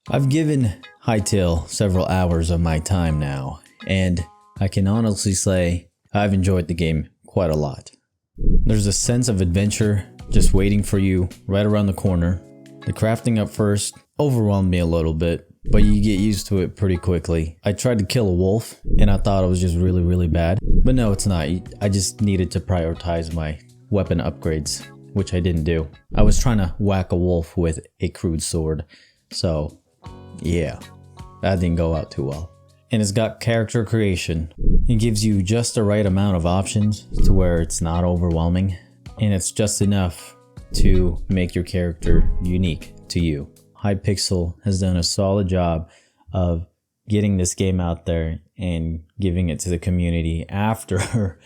I've given Hytale several hours of my time now, and I can honestly say I've enjoyed the game quite a lot. There's a sense of adventure just waiting for you right around the corner. The crafting up first overwhelmed me a little bit, but you get used to it pretty quickly. I tried to kill a wolf and I thought it was just really bad, but no, it's not. I just needed to prioritize my weapon upgrades, which I didn't do. I was trying to whack a wolf with a crude sword, so yeah, that didn't go out too well. And it's got character creation. It gives you just the right amount of options to where it's not overwhelming, and it's just enough to make your character unique to you. Hypixel has done a solid job of getting this game out there and giving it to the community after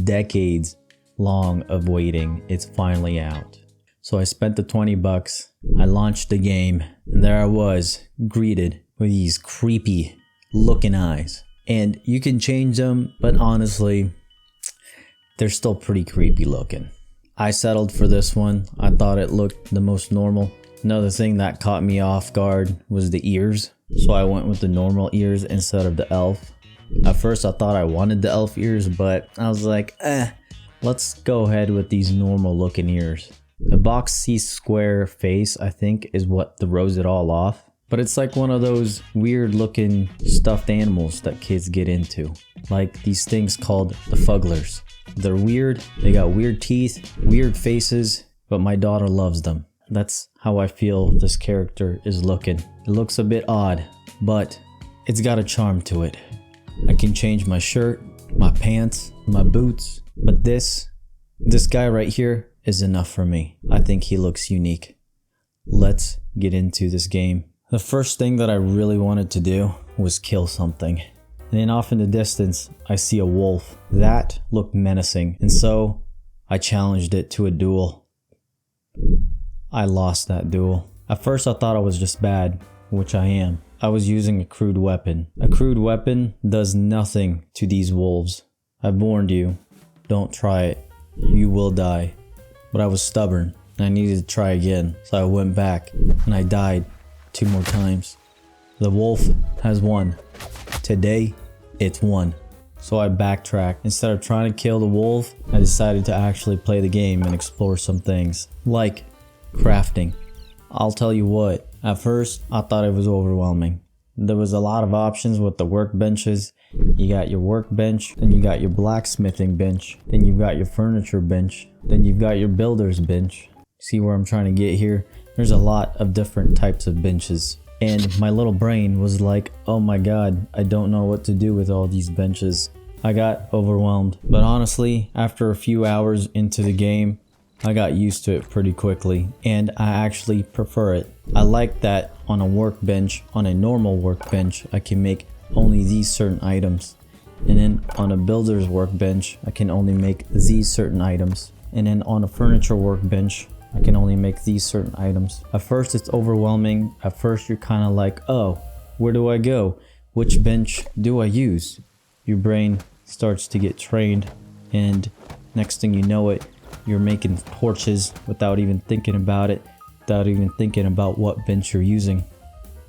decades long of waiting. It's finally out. So I spent the 20 bucks, I launched the game, and there I was, greeted with these creepy looking eyes. And you can change them, but honestly, they're still pretty creepy looking. I settled for this one. I thought it looked the most normal. Another thing that caught me off guard was the ears. So I went with the normal ears instead of the elf. At first I thought I wanted the elf ears, but I was like, let's go ahead with these normal looking ears. The boxy square face, I think, is what throws it all off. But it's like one of those weird looking stuffed animals that kids get into. Like these things called the fugglers. They're weird, they got weird teeth, weird faces, but my daughter loves them. That's how I feel this character is looking. It looks a bit odd, but it's got a charm to it. I can change my shirt, my pants, my boots, but this guy right here is enough for me. I think he looks unique. Let's get into this game. The first thing that I really wanted to do was kill something. And then off in the distance, I see a wolf. That looked menacing, and so I challenged it to a duel. I lost that duel. At first I thought I was just bad, which I am. I was using a crude weapon. A crude weapon does nothing to these wolves. I've warned you, don't try it. You will die. But I was stubborn, and I needed to try again, so I went back, and I died 2 more times. The wolf has won. Today, it's won. So I backtracked. Instead of trying to kill the wolf, I decided to actually play the game and explore some things, like crafting. I'll tell you what, at first, I thought it was overwhelming. There was a lot of options with the workbenches. You got your workbench, then you got your blacksmithing bench, then you've got your furniture bench, then you've got your builder's bench. See where I'm trying to get here? There's a lot of different types of benches. And my little brain was like, oh my god, I don't know what to do with all these benches. I got overwhelmed. But honestly, after a few hours into the game, I got used to it pretty quickly, and I actually prefer it. I like that on a workbench, on a normal workbench, I can make only these certain items. And then on a builder's workbench, I can only make these certain items. And then on a furniture workbench, I can only make these certain items. At first it's overwhelming. At first you're kind of like, oh, where do I go? Which bench do I use? Your brain starts to get trained, and next thing you know it, you're making torches without even thinking about it, without even thinking about what bench you're using.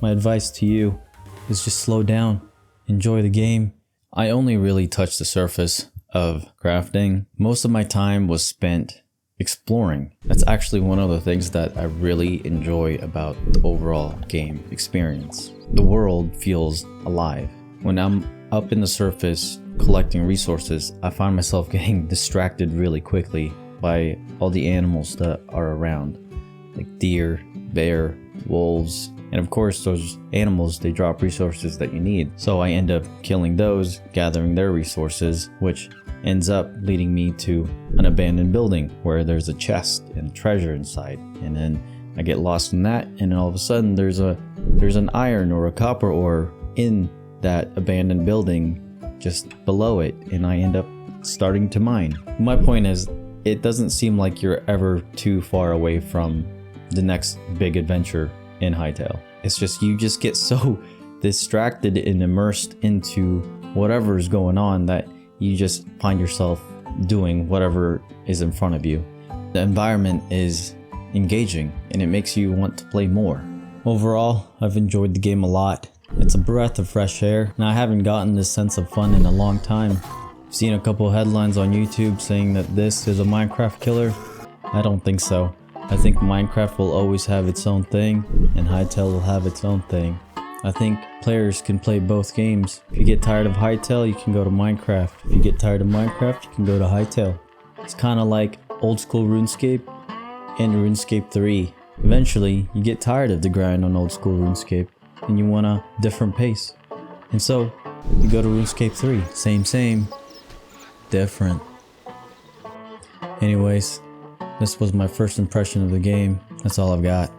My advice to you is just slow down, enjoy the game. I only really touched the surface of crafting. Most of my time was spent exploring. That's actually one of the things that I really enjoy about the overall game experience. The world feels alive. When I'm up in the surface collecting resources, I find myself getting distracted really quickly by all the animals that are around, like deer, bear, wolves, and of course those animals, they drop resources that you need. So I end up killing those, gathering their resources, which ends up leading me to an abandoned building where there's a chest and treasure inside, and then I get lost in that, and then all of a sudden there's an iron or a copper ore in that abandoned building just below it, and I end up starting to mine. My point is, it doesn't seem like you're ever too far away from the next big adventure in Hytale. It's just, you just get so distracted and immersed into whatever's going on that you just find yourself doing whatever is in front of you. The environment is engaging and it makes you want to play more. Overall, I've enjoyed the game a lot. It's a breath of fresh air, and I haven't gotten this sense of fun in a long time. I've seen a couple headlines on YouTube saying that this is a Minecraft killer. I don't think so. I think Minecraft will always have its own thing, and Hytale will have its own thing. I think players can play both games. If you get tired of Hytale, you can go to Minecraft. If you get tired of Minecraft, you can go to Hytale. It's kind of like old school RuneScape and RuneScape 3. Eventually, you get tired of the grind on old school RuneScape and you want a different pace. And so, you go to RuneScape 3. Same, different. Anyways, this was my first impression of the game. That's all I've got.